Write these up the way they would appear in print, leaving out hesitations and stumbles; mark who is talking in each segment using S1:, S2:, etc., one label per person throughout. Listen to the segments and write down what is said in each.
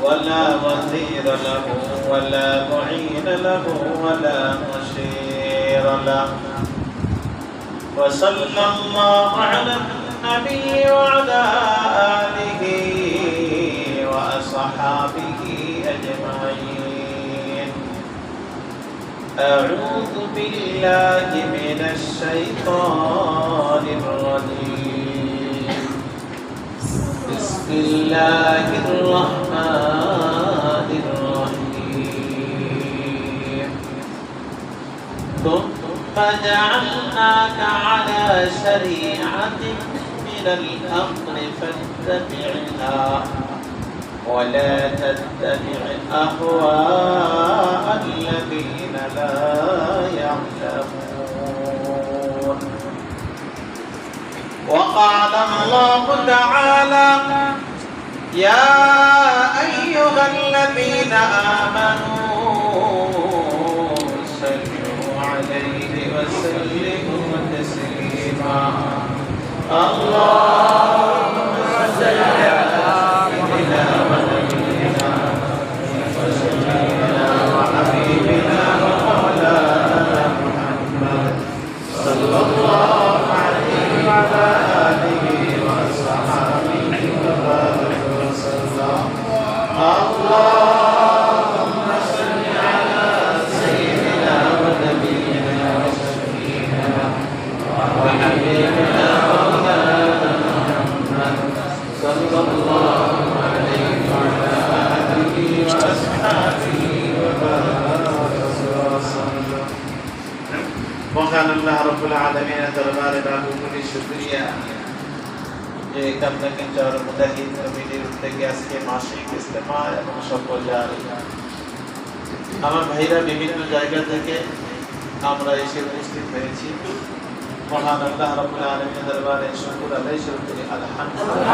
S1: ولا وزير له ولا معين له ولا مشير له وصلى الله على النبي وعلى آله وأصحابه أجمعين أعوذ بالله من الشيطان الرجيم بسم الله الرحمن الرحيم ثم جعلناك على شريعة من الأمر فاتبعها ولا تتبع أهواء الذين لا يعلمون وقال الله تعالى يا أيها الذين آمنوا صلوا عليه وسلموا تسليما اللهم صل على سيدنا ونبينا وسيدنا وحبيبنا ومولانا محمد صلى الله عليه وعلى آله وصحبه وبارك وسلم اللهم صل على سيدنا ونبينا وسيدنا وحبيبنا ومولانا محمد صلى الله عليه وعلى آله وأصحابه وبارك وسلم وكان الله رب العالمين دربار বাহুগুলি শুকরিয়া যে কামনাকে চার মুদাহিদ কমিটির উদ্যোগে আজকে মাসিক ইজতেমা এবং সফল জারি আমার ভাইরা বিভিন্ন জায়গা থেকে আমরা এসে উপস্থিত হয়েছি মহান আল্লাহ রাব্বুল আলামিনের দরবারে শুকর আদায় করি আলহামদুলিল্লাহ।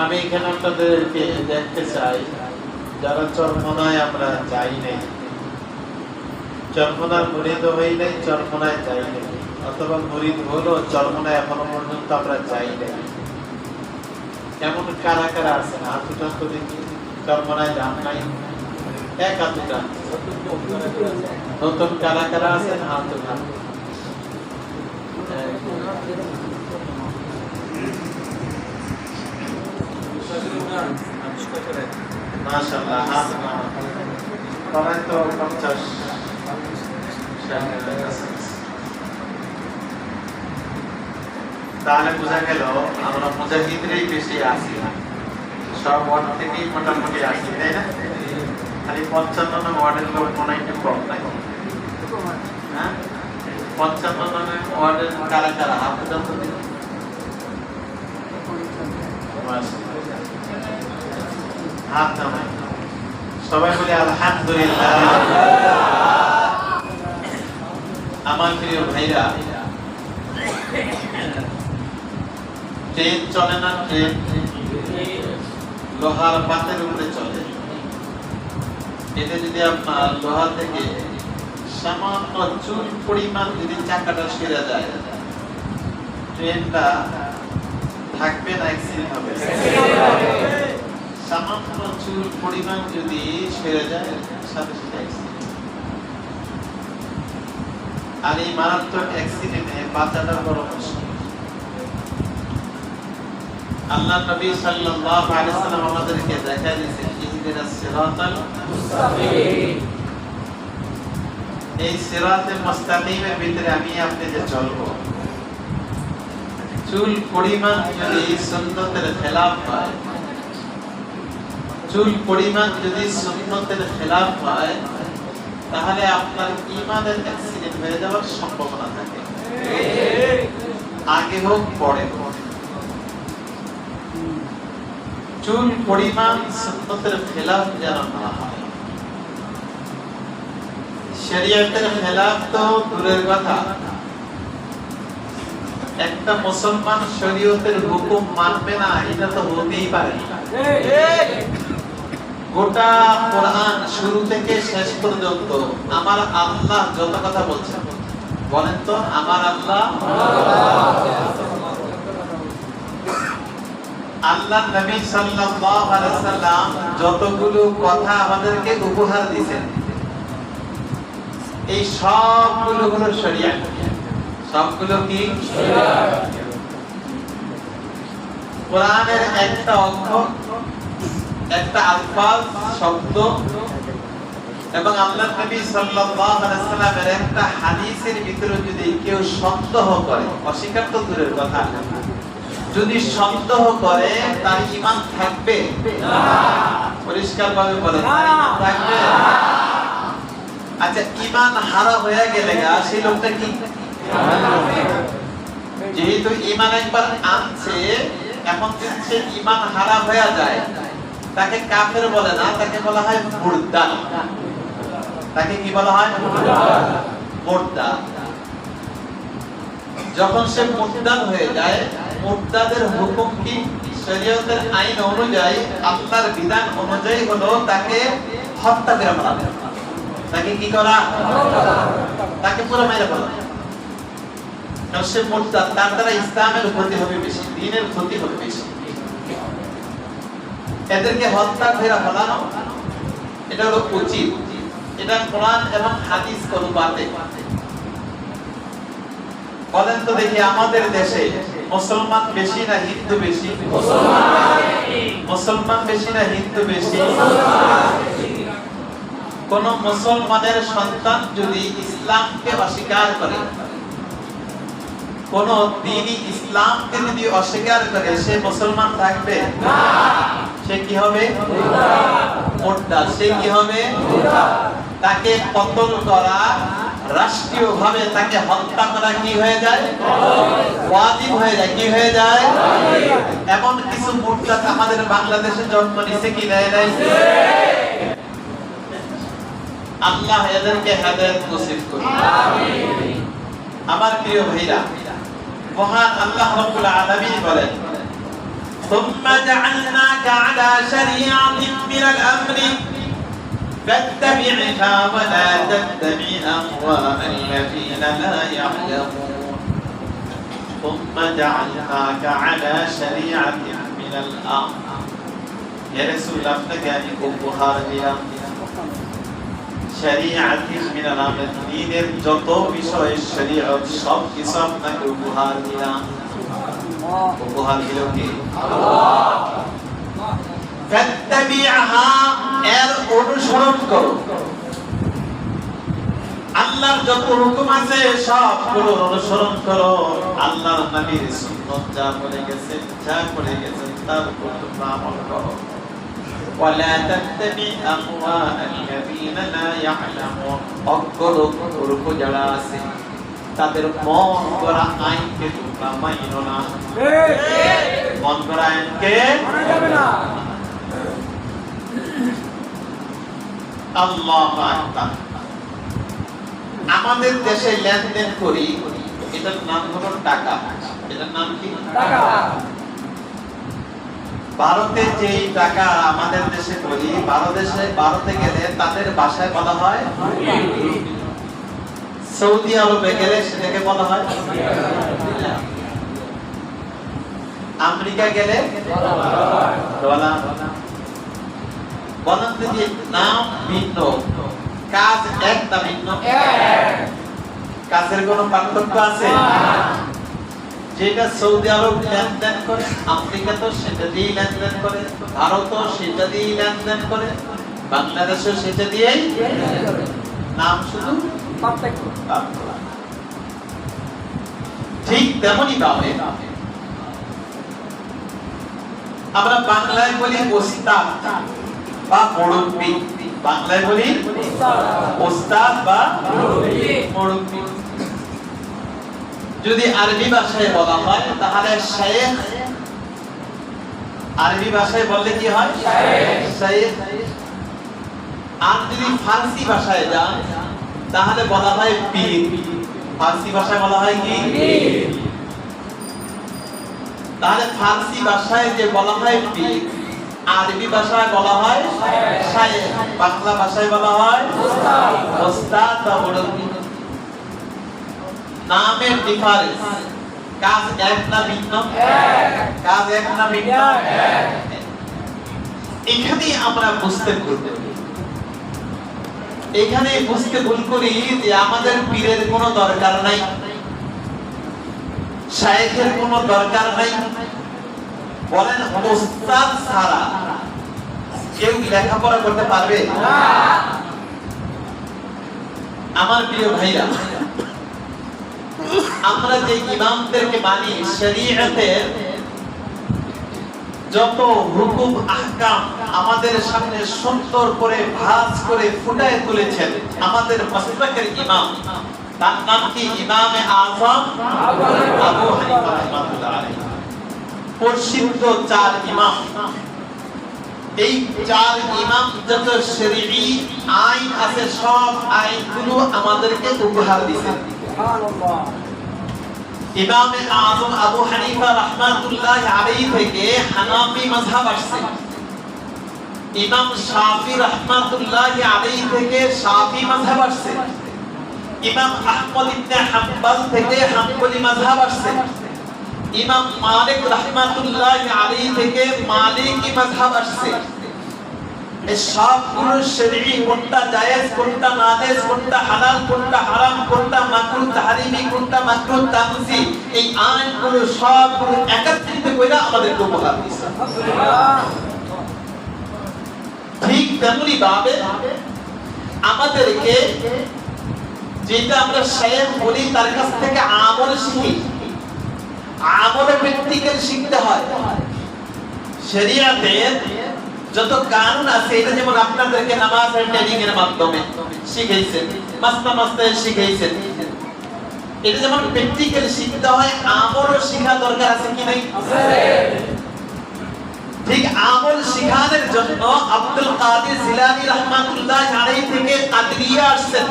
S1: আমি এখানে আপনাদেরকে দেখতে চাই যারা চরমনায় আমরা যাই নাই, চরমনার মুরিদ হই নাই, চরমনায় যাই নাই, অথবা মুরিদ হলো চরমনায় এখনো পর্যন্ত আমরা যাই নাই, এমন কারা কারা আছেন হাত উঠান তো দেখি। চরমনায় যান নাই এক হাত উঠান। নতুন কারা কারা আছেন হাত উঠান। মাশাআল্লাহ হাত সবাই তো 50 তাহলে বোঝা গেল আমরা মুজাহিদরাই বেশি আছি, সব ওয়ার্ড থেকেই মোটামুটি আসি, তাই না? খালি 55 ওয়ার্ডের লোক মনে হয় একটু কম নাই, হ্যাঁ? 55 ওয়ার্ডের কারা কারা হাত উঠান তো দেখি। হাত নামাই সবাই বলে আলহামদুলিল্লাহ। আমার প্রিয় ভাইরা, ট্রেন চলে না, ট্রেন লোহার পাতের উপরে চলে। এতে যদি আপনার লোহা থেকে সামান্য চুল পরিমাণ যদি চাকাটা সেরে যায়, ট্রেনটা থাকবে না অ্যাক্সিডেন্ট হবে। সামান্য চুল পরিমাণ যদি সেরে যায় সাথে সাথে অ্যাক্সিডেন্ট। আর এই মারাত্মক অ্যাক্সিডেন্টে বাঁচাটা বড় মুশকিল। আল্লাহ নবী সাল্লাল্লাহু আলাইহি ওয়াসাল্লাম আমাদেরকে দেখায় দিয়েছেন ইহদিনাস সিরাতাল মুস্তাকিম। এই সিরাতে মুস্তাকিমের ভিতরে আমি আপনি যে চলবো, চুল পরিমাণ যদি সুন্নতের খেলাফ হয়, চুল পরিমাণ যদি সুন্নতের খেলাফ হয়, তাহলে আপনার ঈমানের অ্যাক্সিডেন্ট হয়ে যাওয়ার সম্ভাবনা থাকে, আগে হোক পরে হোক। চুল পরিমাণ সুন্নতের খেলাফ যেন না হয়। শরীয়তের খেলাফ তো দূরের কথা, একটা মুসলমান শরীয়তের হুকুম মানবে না এটা তো হতেই পারে না। গোটা কোরআন শুরু থেকে শেষ পর্যন্ত আমার আল্লাহ যত কথা বলছেন, বলেন তো আমার আল্লাহ আল্লাহর নবী সাল্লাল্লাহু আলাইহি সাল্লাম যতগুলো কথা আমাদেরকে উপহার দিয়েছেন, এই সবগুলো হলো শরিয়ত। সবগুলো কি শরিয়ত? কোরআনের একটা অক্ষর, একটা আলফাজ, শব্দ এবং আল্লাহর নবী সাল্লাল্লাহু আলাইহি সাল্লামের একটা হাদিসের ভিতরে যদি কেউ সন্দেহ করে, অস্বীকার তো দূরের কথা, যদি সন্দেহ করে তার ঈমান থাকবে না। পরিষ্কারভাবে বলেন, ঈমান থাকবে না। আচ্ছা, ঈমান হারা হয়ে গেলে সেই লোকটা কি? যেহেতু ঈমান একবার আনছে, এখন যদি সে ঈমান হারা হয়ে যায়, তাকে কাফের বলে না, তাকে বলা হয় মুরতাদ। তাকে কি বলা হয়? মুরতাদ। যখন সে মুরতাদ হয়ে যায়, মুরতাদের হুকুম কি? শরীয়তের আইন অনুযায়ী, আল্লাহর বিধান অনুযায়ী হলো তাকে হত্যা করে ফেলা। তাকে কি করা? তাকে পুরো মেরে ফেলা। কারণ সে মুরতাদ, তার দ্বারা ইসলামের ক্ষতি হবে বেশি, দ্বীনের ক্ষতি হবে বেশি। এদেরকে হত্যা করে ফেলানো এটা হলো উচিত। এটা কোরআন এবং হাদিস অনুপাতে। বলেন তো দেখি, আমাদের দেশে মুসলমান বেশি না হিন্দু বেশি? মুসলমান বেশি না হিন্দু বেশি? কোন মুসলমানের সন্তান যদি ইসলামকে অস্বীকার করে, কোন দ্বীনি ইসলামকে যদি অস্বীকার করে, সে মুসলমান থাকবে না। সে কি হবে? মুরতাদ। সে কি হবে? তাকে কতল করা, রাষ্ট্রীয়ভাবে তাকে হত্যা করা কি হয়ে যায়? ওয়াজিব হয়ে যায়। কি হয়ে যায়? এমন কিছু মুরতাদ আমাদের বাংলাদেশে জন্ম নিছে কি নেয় নাই? আল্লাহ এদেরকে হেদায়েত নসিব করুন। আমিন। আমার প্রিয় ভাইরা, মহান আল্লাহ রাব্বুল আলামিন বলেন, ثم جعلناك على شريعة من الأمر فاتبعها ولا تتبع أهواء الذين لا يعلمون ثم جعلناك على شريعة من الأمر يا رسول الله আপনাকে আমি উপহার দিলাম শরীয়ত মিন আল-আমর, দ্বীনের যত বিষয় শরীয়ত সব কিছু আপনাকে উপহার দিলাম। উপহার দিল কে? আল্লাহ। ফাত্তাবি'হা, এর অনুসরণ করো। আল্লাহর যত হুকুম আছে সবগুলো অনুসরণ করো। আল্লাহর নবীর সুন্নাত যা বলে গেছে, যা করে গেছে তার উপর তোমরা আমল করো। ওয়ালা তাত্তাবি আহওয়াআল্লাযীনা লা ইয়া'লামুন, অজ্ঞ যারা আছে তাদের মন গড়া আইনকে তোমরা মাইনো না। মন গড়া আইনকে মানা যাবে না। আল্লাহু আকবার। আমাদের দেশে লেনদেন করি, এটার নাম হলো টাকা। এটার নাম কি? টাকা। ভারতে যেই টাকা আমাদের দেশে করি, ভারতে গেলে তাদের ভাষায় বলা হয় রুপি। সৌদি আরবে গেলে সেটাকে বলা হয় আমেরিকা গেলে ডলার। বলেন তো, যে নাম ভিন্ন, কাজ এক না ভিন্ন? কাজের কোনো পার্থক্য আছে? যেটা সৌদি আরব লেনদেন করে, আমেরিকা তো সেটা দিয়েই লেনদেন করে, ভারতও সেটা দিয়েই লেনদেন করে, বাংলাদেশও সেটা দিয়েই। নাম শুধু ঠিক তেমনই ভাবে আমরা বাংলায় বলি ওস্তাদ বা মুরব্বি। বাংলায় বলি ওস্তাদ বা মুরব্বি। যদি আরবি ভাষায় বলা হয় তাহলে শেখ। আরবি ভাষায় বললে কি হয়? শেখ। আর যদি ফার্সি ভাষায় যান তাহলে বলা হয় পীর। ফার্সি ভাষায় বলা হয় কি? পীর। তাহলে ফার্সি ভাষায় যে বলা হয় পীর, আরবি ভাষায় বলা হয় শায়েখ, বাংলা ভাষায় বলা হয় ওস্তাদ বা মুরব্বি। নামের ডিফারেন্স, কাজ এক না ভিন্ন? কাজ এক না ভিন্ন? এখানে আমরা বুঝতে ভুল করি। এখানে বুঝতে ভুল করি যে আমাদের পীরের কোনো দরকার নাই, শায়েখের কোনো দরকার নাই। বলেন ওস্তাদ ছাড়া কেউ লেখাপড়া করতে পারবে না? আমার প্রিয় ভাইরা, আমরা যে ইমামদেরকে মানি, শরীয়তের যত হুকুম আহকাম আমাদের সামনে সুন্দর করে ভাঁজ করে ফুটায় তুলেছেন আমাদের মাসলাকের ইমাম, তার নাম কি? ইমামে আযম আবু হানিফা রাহমাতুল্লাহ আলাইহি। প্রসিদ্ধ চার ইমাম। এই চার ইমাম যত শরঈ আইন আছে সব আইনগুলো আমাদেরকে উপহার দিয়েছেন। সুবহানাল্লাহ। ইমামে আযম আবু হানিফা রাহমাতুল্লাহ আলাইহি থেকে হানাফি মাযহাব আসছে। ইমাম শাফি রাহমাতুল্লাহ আলাইহি থেকে শাফি মাযহাব আসছে। ইমাম আহমদ ইবনে হাম্বল থেকে হাম্বলি মাযহাব আসছে। ইমাম মালিক রাহমাতুল্লাহ আলাইহি থেকে মালিকি মাযহাব আসছে। এই সবগুলো শরঈ, কোনটা জায়েজ, কোনটা নাজায়েজ, কোনটা হালাল, কোনটা হারাম, কোনটা মাকরুহ তাহরিমি, কোনটা মাকরুহ তানজি, এই আইনগুলো সবগুলো একত্রিত করে আমাদেরকে উপহার দিয়েছে। ঠিক তেমনি ভাবে আমাদেরকে যেটা আমরা শায়েখ বলি তার কাছ থেকে আমল শিখি, আমলে প্র্যাকটিক্যাল শিখতে হয়। শরীয়তের যত কানুন আছে, এটা যেমন আপনাদেরকে নামাজের ট্রেনিং এর মাধ্যমে শিখাইছেন, মাস্তা শিখাইছেন, এটা যেমন প্র্যাকটিক্যাল শিখতে হয়, আমলও শেখা দরকার আছে কি নাই? ঠিক আমল শেখানোর জন্য আব্দুল কাদের জিলানী রাহমাতুল্লাহ আলাইহি থেকে কাদরিয়া আসছেন,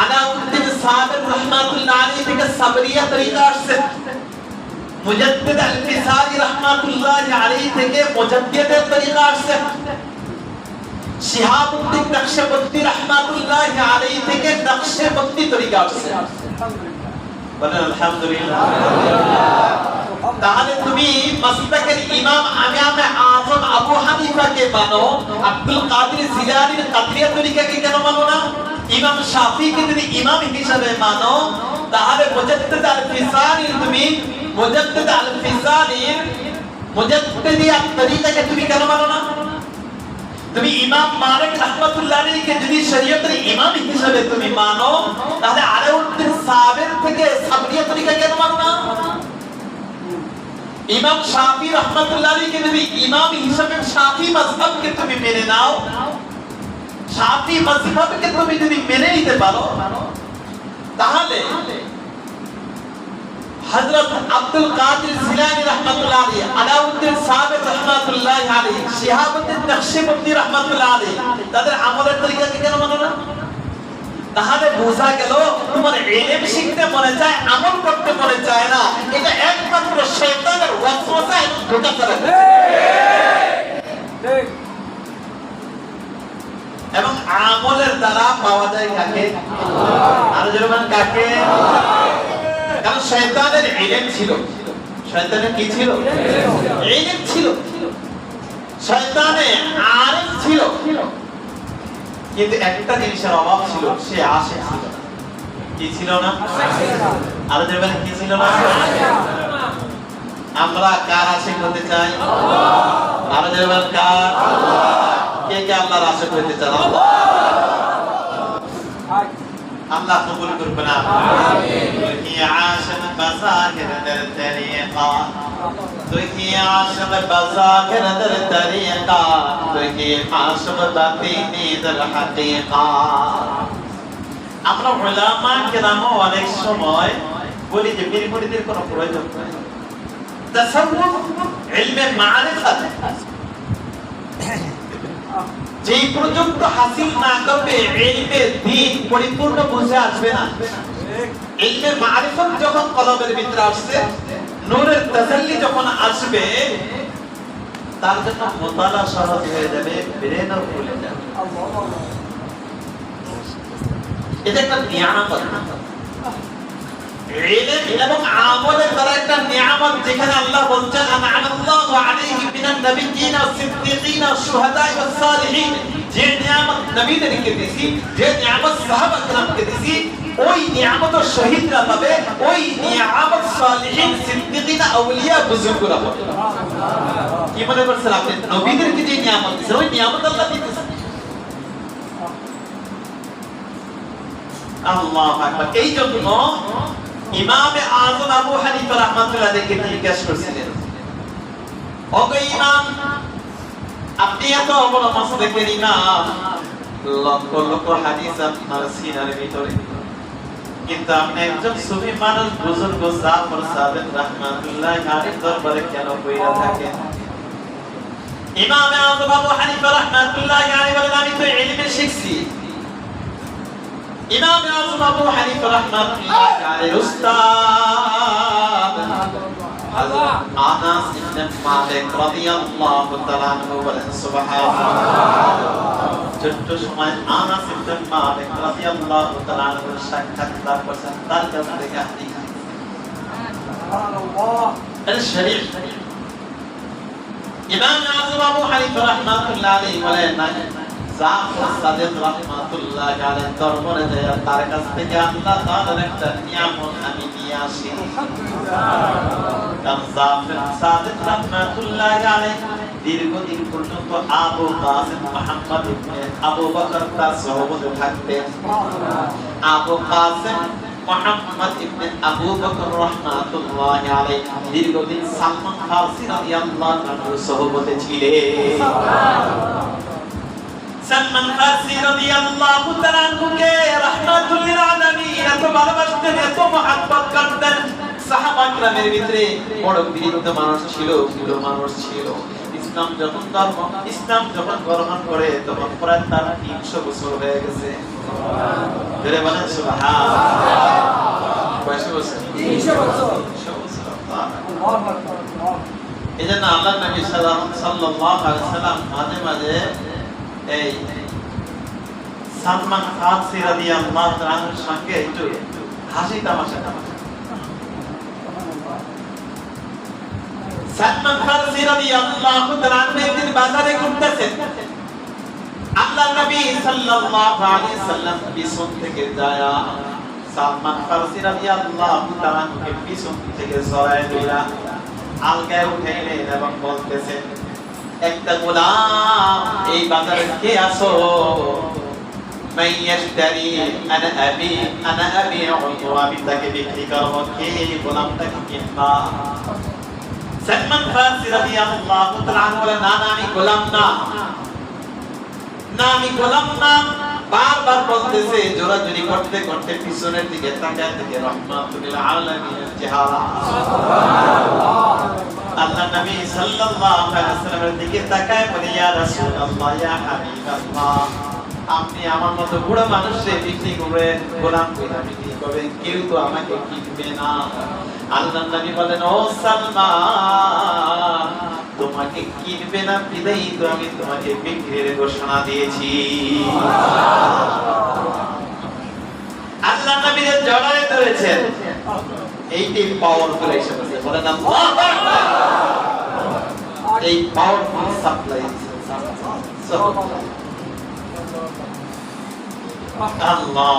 S1: আলাউদ্দিন সাবির রাহমাতুল্লাহ আলাইহি থেকে সাবরিয়া তরিকা আসছেন, মুজাদ্দিদ আল-ফিসারি রাহমাতুল্লাহ আলাইহি থেকে মুজাদ্দিদের তরিকা আসছেন, শিহাবুদ্দিন নকশবন্দি রাহমাতুল্লাহ আলাইহি থেকে নকশবন্দি তরিকা আসছেন। বলেন আলহামদুলিল্লাহ। তাহলে তুমি মাসলাকের ইমাম ইমামে আযম আবু হানিফাকে মানো, আব্দুল কাদের জিলানীর কাদরিয়া তরিকাকে কেন মানো না? ইমাম শাফিকে যদি ইমাম হিসেবে মানো, তাহলে মুজাদ্দিদ আল-ফিসারি, তুমি মুজাদ্দিদ আল-ফিসারির মুজাদ্দিদিয়া তরিকাকে তুমি কেন মানো না? তুমি ইমাম মালিক রাহমাতুল্লাহ আলাইহিকে যদি শরীয়তের ইমাম হিসেবে তুমি মানো, তাহলে আলাউদ্দিন সাবির থেকে সাবরিয়া তরিকা কেন মানো না? ইমাম শাফি রাহমাতুল্লাহ আলাইহিকে যদি ইমাম হিসেবে শাফি মাযহাবকে তুমি মেনে নাও, শাফি মাযহাবকে তুমি যদি মেনে নিতে পারো, তাহলে হযরত আব্দুল কাদের জিলানী রাহমাতুল্লাহ আলাইহি, আলাউদ্দিন সাবির রাহমাতুল্লাহ আলাইহি, শিহাবুদ্দিন নকশবন্দি রাহমাতুল্লাহ আলাইহি, তাদের আমলের তরিকাকে কেন মানো না? তাহলে বোঝা গেল তোমার ইলম শিখতে মনে চায়, আমল করতে মনে চায় না, এটা একমাত্র শয়তানের ওয়াসওয়াসা এবং ধোঁকা ছাড়া। ঠিক। এবং আমলের দ্বারা পাওয়া যায় কাকে? আল্লাহ। আর যেমন কাকে? কারণ শয়তানের ইলম ছিল। শয়তানের কি ছিল? ইলম ছিল। শয়তানের আরিফ ছিল, কিন্তু একটা জিনিসের অভাব ছিল, সে আশিক ছিল না। কি ছিল না? আর যেমন কি ছিল না? আমরা কার আশিক হতে চাই? আল্লাহ। আর যেমন কার? আল্লাহ। কে কে আল্লাহর আশিক হতে চান? আল্লাহ। আল্লাহ কবুল করবেন। আমিন। তুই আশিক বাজাহির দের তরিকা, তুই আশিক বাজাহির দের তরিকা, তুই আশিক বাতিনি দের হাকিকা। আমরা উলামা কেরাম অনেক সময় বলি যে পীর মুরিদের কোনো প্রয়োজন নাই, তাসাউফ ইলমে মারিফাত যেই পর্যন্ত হাসিল না করবে, ইলমে দ্বীন পরিপূর্ণ বুঝে আসবে না। ইলমে মারিফত যখন কলবের ভিতরে আসছে, নূরের তাজাল্লি যখন আসবে, তার জন্য মুতালা সহজ হয়ে যাবে, ব্রেনও খুলে যাবে। এটা একটা নিয়ামত। ইলম এবং আমলের দ্বারা একটা নিয়ামত, যেখানে আল্লাহ বলছেন আনাল্লাহু আলাইহি মিনান নাবিয়্যিনা ওয়াস-সিদ্দীকিনা ওয়াশ-শুহাদা'i ওয়াস-সালিহিন, যে নিয়ামত নবীদেরকে দিয়েছি, যে নিয়ামত সাহাবা کرامকে দিয়েছি, ওই নিয়ামত শহীদরা পাবে, ওই নিয়ামত সালিহিন, সিদ্দীকিনা, আউলিয়া, বুজুর্গরা পাবে। কি মনে করছেন আপনি নবীদেরকে যে নিয়ামত দিয়েছেন, ওই নিয়ামত আল্লাহ দিতেছেন? আল্লাহু আকবার। এই জন্য ইমামে আযম আবু হানিফা রাহমাতুল্লাহ আলাইহি জিজ্ঞাসা করেছিলেন, ওগো ইমাম, আপনি এত বড় মাসলাকের ইমাম, লক্ষ লক্ষ হাদিস আপনার সিনার ভিতরে, কিন্তু আপনি একজন সুফি মানুষ, বুজুর্গ জাফর সাদিক রাহমাতুল্লাহ আলাইহির দরবারে কেন বইরা থাকেন? ইমামে আযম আবু হানিফা রাহমাতুল্লাহ আলাইহি বলেন, আমি তো ইলমে শিখছি। ইমাম আযম আবু হানিফা রাহমাতুল্লাহ আলাইহির উস্তাদ হযরত আনাস ইবনে মালিক রাদিয়াল্লাহু তাআলা আনহু বলেন সুবহানাল্লাহ। ছোট্ট সময় আনাস ইবনে মালিক রাদিয়াল্লাহু তাআলা আনহু সাক্ষাৎকার করেছেন, তার কাছ থেকে হাদিস। সুবহানাল্লাহ। এর শরীফ ইমাম আযম আবু হানিফা রাহমাতুল্লাহ আলাইহি বলেন, জাফর সাদিক রাহমাতুল্লাহ আলাইহি দরবারে যায়, তার কাছ থেকে আল্লাহ তাআলার একটা নিয়ামত আমি নিয়ে আসি। কারণ জাফর সাদিক রাহমাতুল্লাহ আলাইহি দীর্ঘদিন পর্যন্ত আবু কাসিম মুহাম্মদ ইবনে আবু বকর তার সহবতে থাকতেন। আবু কাসিম মুহাম্মদ ইবনে আবু বকর রাহমাতুল্লাহ আলাইহি দীর্ঘদিন সালমান ফারসি রাদিয়াল্লাহু আনহুর সহবতে ছিলেন। সালমান ফারসি রাদিয়াল্লাহু তাআলা আনহুকে রাহমাতুল লিল আলামিন এত ভালোবাসতেন, এত মহব্বত করতেন। সাহাবা کرامের ভিতরে বড় বীরত্ব মানুষ ছিল, ভালো মানুষ ছিল। ইসলাম যখন গ্রহণ করে তখন প্রায় তার 300 বছর হয়ে গেছে। সুবহানাল্লাহ। ধরে বলেন সুবহানাল্লাহ। কয়শ বছর? 300 বছর। 300 বছর। আল্লাহু আকবার। এজন্য আল্লাহর নবী সাল্লাল্লাহু আলাইহি ওয়াসাল্লাম মাঝে মাঝে এই সালমান ফারসি রাদিয়াল্লাহু তাআলা আনহুর সঙ্গে একটু হাসি তামাশা করতেন। সালমান ফারসি রাদিয়াল্লাহু তাআলা আনহু একদিন বাজারে ঘুরতেছেন। আল্লাহর নবী সাল্লাল্লাহু আলাইহি ওয়াসাল্লাম পিছন থেকে যায় সালমান ফারসি রাদিয়াল্লাহু তাআলা আনহুকে পিছন থেকে জড়ায় ধরে আলগায় উঠাইলেন এবং বলতেছেন, একটা গোলাম এই বাজারে কে আসো? মাইয়াশতারি আনা আবিউ, আমি তাকে বিক্রি করব, কে গোলামটাকে কিনবা? সালমান ফারসি রাদিয়াল্লাহু তাআলা আনহু বলেন, না না, আমি গোলাম না, আমি গোলাম না। বারবার বলতেছে, জোরাজুরি করতে করতে পিছনের দিকে তাকায় থেকে রাহমাতুল লিল আলামিনের চেহারা। সুবহানাল্লাহ। আল্লাহ নবী সাল্লাল্লাহু আলাইহি ওয়াসাল্লামের দিকে তাকায় বলে, ইয়া রাসূলুল্লাহ, ইয়া হাবিবাল্লাহ, আপনি আমার মতো বুড়া মানুষকে বিক্রি করে গোলাম করে বিক্রি করবেন, কেউ তো আমাকে কিনবে না। আল্লাহ নবী বলেন, ও সালমান, তোমাকে কিনবে না বিদায়ী তো আমি তোমাকে বিক্রির ঘোষণা দিয়েছি। আল্লাহ নবী জড়ায় ধরেছেন। এইটাই পাওয়ারফুল হিসেবে বলেন আল্লাহু আকবার। এই পাওয়ারফুল সাপ্লাই আল্লাহ।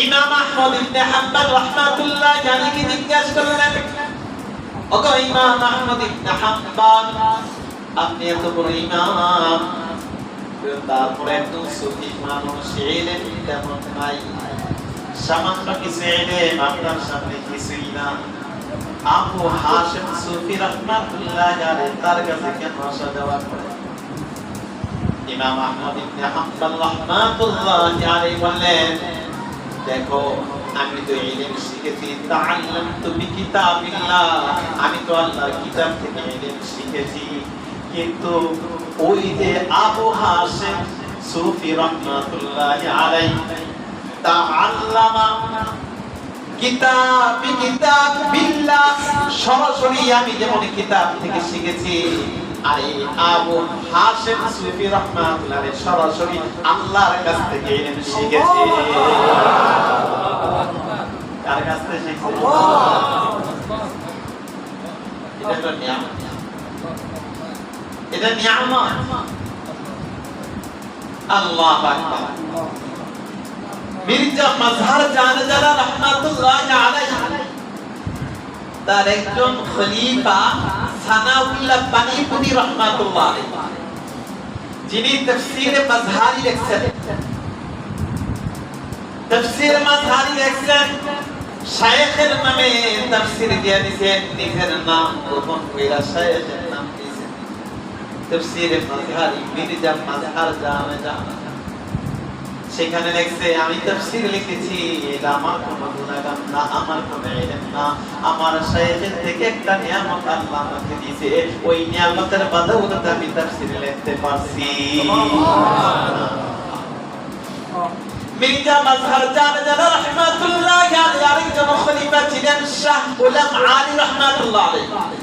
S1: ইমাম আহমদ ইবনে হাম্বল রাহমাতুল্লাহ আলাইহি জিজ্ঞাসা করলেন, ওগো ইমাম আহমদ ইবনে হাম্বল, আপনি এত বড় ইমাম, তারপরে একজন সুফি মানুষ, ইলম তেমন নাই, সামান্য কিছু ইলম আপনার সামনে কিছুই না। আবু হাশিম সুফি রাহমাতুল্লাহ আলাইহি তার কাছে কেন আসা যাওয়া করে? ইমাম আহমদ ইবনে হাম্বল রাহমাতুল্লাহ আলাইহি বললেন, দেখো, আমি তো ইলম শিখেছি, তাআল্লামতু বিকিতাবিল্লাহ, আমি তো আল্লাহর কিতাব থেকে ইলম শিখেছি। কিন্তু ওই যে আবু হাশিম সুফি রাহমাতুল্লাহ আলাইহি তাআল্লামা কিতাবিল্লাহ, সরাসরি আমি যেমন কিতাব থেকে শিখেছি, আর এই আবু হাশিম সুফি রাহমাতুল্লাহ আলাইহি সরাসরি আল্লাহর কাছ থেকে ইলম শিখেছে। কার কাছ থেকে শিখেছে? এটা তো নিয়ামত, এটা নিয়ামত। আল্লাহু আকবার। মির্জা মাজহার জানজালা রাহমাতুল্লাহ আলাইহি তার একজন খলিফা সানাউল্লাহ পানিপুরি রাহমাতুল্লাহ আলাইহি, যিনি তাফসীরে মাজহারি লিখছেন। তাফসীর মাজহারি লিখছেন, শায়েখের নামে তাফসীর দিয়ে দিয়েছেন, নিজের নাম গ্রহণ কইরা শায়েখের নাম দিয়েছেন তাফসীরে মাজহারি মির্জা মাজহার জানজালা। সেখানে লেখছে, আমি তাফসীর লিখেছি, এটা আমার কোনো গুনাহগার না, আমার কোনো ইলম না, আমার শায়েখের থেকে একটা নিয়ামত আল্লাহ আমাকে দিয়েছে, ওই নিয়ামতের বদৌলতে আমি তাফসীর লিখতে পারছি। মির্জা মাজহার জানজালা রাহমাতুল্লাহ আলাইহি আরেকজন খলিফা ছিলেন শাহ গোলাম আলী রাহমাতুল্লাহ আলাইহি।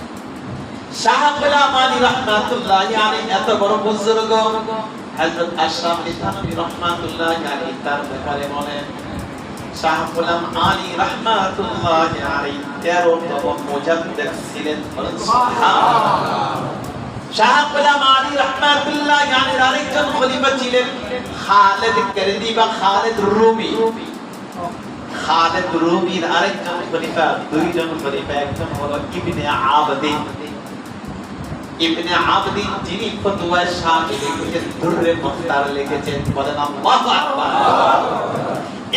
S1: শাহ গোলাম আলী রাহমাতুল্লাহ আলাইহি এত বড় বুজুর্গ, হযরত আশরাফ আলী থানভী রাহমাতুল্লাহ আলাইহি তার ব্যাপারে বলেন, শাহ গোলাম আলী রাহমাতুল্লাহ আলাইহি 13তম মুজাদ্দিদ ছিলেন। সুবহানাল্লাহ। শাহ গোলাম আলী রাহমাতুল্লাহ আলাইহি আরেকজন খলিফা ছিলেন খালিদ কারদি বা খালিদ রুমি। খালিদ রুমির আরেকজন খলিফা, দুইজন খলিফা, একজন হলো ইবনে আবদিন। ইবনে আবদিন যিনি ফতোয়া শাফি লিখেছেন, দুররে মুখতার লিখেছেন, বলেন আল্লাহু আকবার।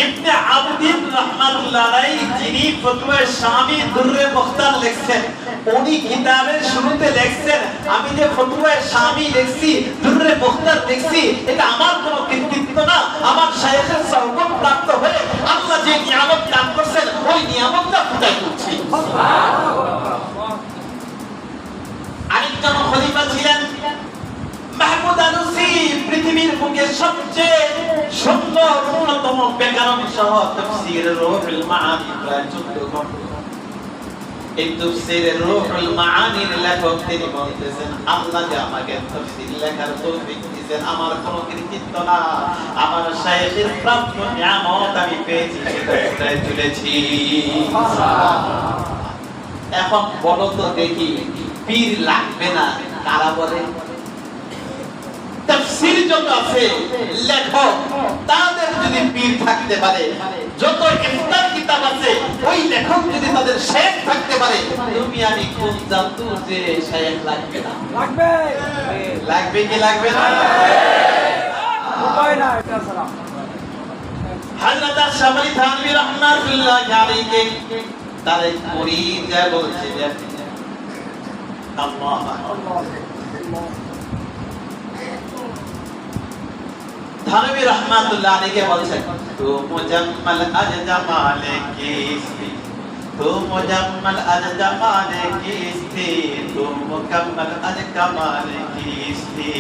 S1: ইবনে আবদিন রাহমাতুল্লাহ আলাইহি যিনি ফতোয়া শাফি দুররে মুখতার লিখেছেন, উনি কিতাবের শুরুতে লিখেছেন, আমি যে ফতোয়া শাফি লিখছি, দুররে মুখতার লিখছি, এটা আমার কোনো কৃতিত্ব না, আমার শায়েখের সওগত প্রাপ্ত হয়ে আল্লাহ যে নিয়ামত দান করেছেন, ওই নিয়ামতটা ফুটাই তুলছি। আরেকজন খলিফা ছিলেন মাহমুদ আনুসি, পৃথিবীর বুকে সবচেয়ে সুন্দর অন্যতম ব্যাকরণ সহ তাফসীর রূহুল মাআনি প্রায় 14 খন্ড। এই তাফসীর রূহুল মাআনির লেখক তিনি বলতেছেন, আল্লাহ যে আমাকে তাফসীর লেখার তৌফিক দিয়েছেন, আমার কোনো কৃতিত্ব না, আমার শায়েখের প্রাপ্ত নিয়ামত আমি পেয়েছি, সেটা তুলেছি। এখন বলো তো দেখি, পীর লাগবে না কারা বলে? তাফসীর যত আছে লেখক, তাদের যদি পীর থাকতে পারে, যত ইফতার কিতাব আছে ওই লেখক যদি তাদের শেখ থাকতে পারে, তুমি আমি কোন জানতো যে শেখ লাগবে না? লাগবে। লাগবে কি লাগবে না? উপায় না এটা ছাড়া। হযরত আশরাফ আলী থানভী রাহমাতুল্লাহ আলাইহি তার এক মুরিদ যা বলছে, আল্লাহ থানভী রাহমাতুল্লাহ আলাইহি বলছেন, তু মুজাম্মাল আজ জামালে কিস্তি, তু মুজাম্মাল আজ জামালে কিস্তি, তু মুকাম্মাল আজ কামালে কিস্তি।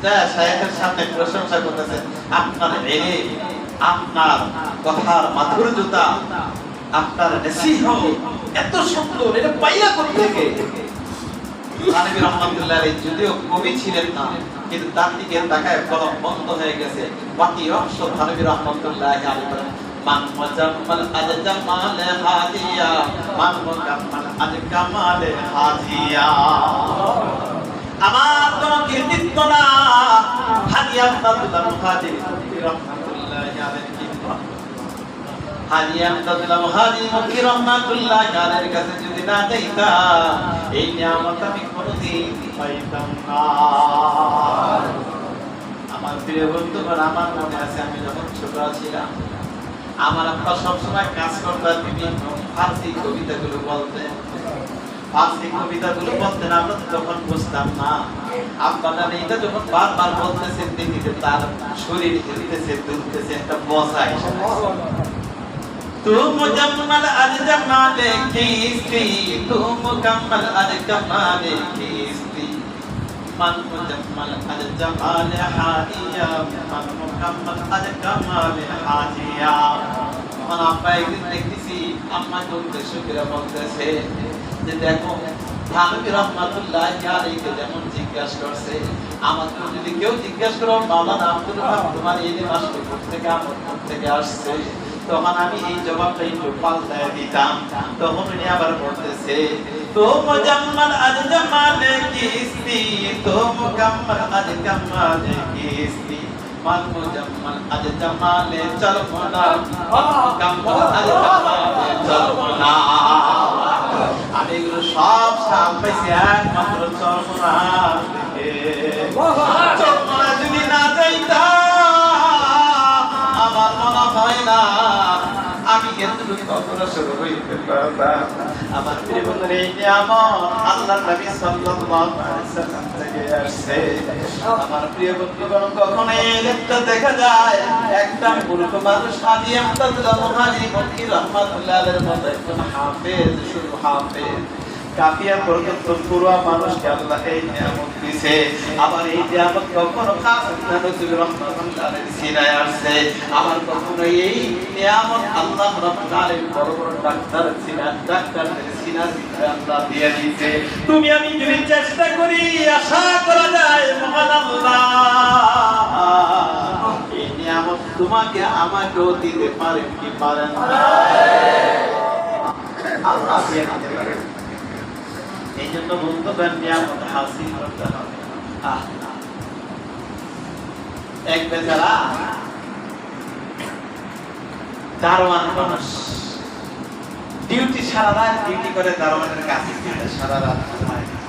S1: যা শায়েখের সামনে প্রশংসা করতেছেন, আপনার ইলম, আপনার কথার মাধুর্যতা, আপনার নসিহত এত সুন্দর, এটা পাইলা কোথা থেকে? থানভী রাহমাতুল্লাহ আলাইহি যদিও কবি ছিলেন না, কিন্তু তার দিকে তাকায় কলম বন্ধ হয়ে গেছে। বাকি অংশ থানভী রাহমাতুল্লাহ আলাইহি বলেন, মান মুজাম্মাল আজ জামালে হাদিয়া, মান মুকাম্মাল আজ কামালে হাদিয়া। আমার কোনো কৃতিত্ব না, হাদিয়া আব্দুল্লাহ মুহাজির রাহমাতুল্লাহ আলাইহি, হাদিয়া আব্দুল্লাহ মুহাজির রাহমাতুল্লাহ আলাইহির কাছে যদি না যাইতাম, এই নিয়ামত আমি কোনোদিন পাইতাম না। আমার প্রিয় বন্ধুগণ, আমার মনে আছে আমি যখন ছোট ছিলাম, আমার আব্বা সবসময় কাজ করতেন, বিভিন্ন ফার্সি কবিতাগুলো বলতেন। ফার্সি কবিতাগুলো বলতেন, আমরা তখন বুঝতাম না। আব্বা জানে এটা যখন বারবার বলতেছেন, দেখি যে তার শরীর হিলতেছে, দুলতেছে, একটা মজা এসে तू मुजम्मल अज जमाने किस्ती, तू मुकम्मल अज कमाले किस्ती, मन मुजम्मल अज जमाले हाजिया, मन मुकम्मल अज कमाले हाजिया। मन आप एक दिन देखती सी अम्मा जो शुक्र बोलते से, যে দেখো থানভী রাহমাতুল্লাহি আলাইহি যেমন জিজ্ঞাসা করছে, আমাকে যদি কেউ জিজ্ঞাসা করে মাওলানা আব্দুল ওয়াহাব তোমার এই আসলে কোথেকে আসছে, তখন আমি এই জবাবটা একটু পাল্টায় দিতাম। তখন উনি আবার বলতেছে, তো মুজাম্মাল আজ জামালে কিস্তি, তো মুকাম্মাল আজ কামালে কিস্তি, মান মুজাম্মাল আজ জামালে চলমনা, মুকাম্মাল আজ কামালে চলমনা। আমি এগুলো সব পাইছি একমাত্র চলমনা থেকে। চলমনা যদি না যাইতা আমার মনে হয় না আমি এতটুকু কখনো শুরু হইতে পারতাম। আমার প্রিয় বন্ধুরা, এই নিয়ামত আল্লাহর নবী সাল্লাল্লাহু আলাইহি ওয়াসাল্লাম থেকে আসছে। আমার প্রিয় বন্ধুগণ, কখনো এই লেখটা দেখা যায় একটা মূর্খ মানুষ হাজি আমদাদুল্লাহ মুহাজি মক্কি রাহমাতুল্লাহ আলাইহির মতো একজন হাফেজ, শুধু হাফেজ কাফিয়া পর্যন্ত পুরো মানুষকে আল্লাহ এই নিয়ামত দিয়েছে। আবার এই নিয়ামত কখনো কাফিরুল্লাহ নবী রাহমাতুল্লাহ আলাইহি সিনায় আসছে। আবার কখনো এই নিয়ামত আল্লাহ রাব্বুল আলামিন বড় বড় ডাক্তারদের সিনার ভিতরে আল্লাহ দিয়ে দিয়েছে। তুমি আমি যদি চেষ্টা করি, আশা করা যায় মহান আল্লাহ এই নিয়ামত তোমাকে আমাকেও দিতে পারেন কি পারেন না? আল্লাহ দিয়ে দিতে পারেন। এই জন্য বলতে পারেন নিয়ামত হাসিল করতে হবে। এক বেচারা দারোয়ান মানুষ, ডিউটি সারা রাত ডিউটি করে, দারোয়ানের কাছে সারা রাত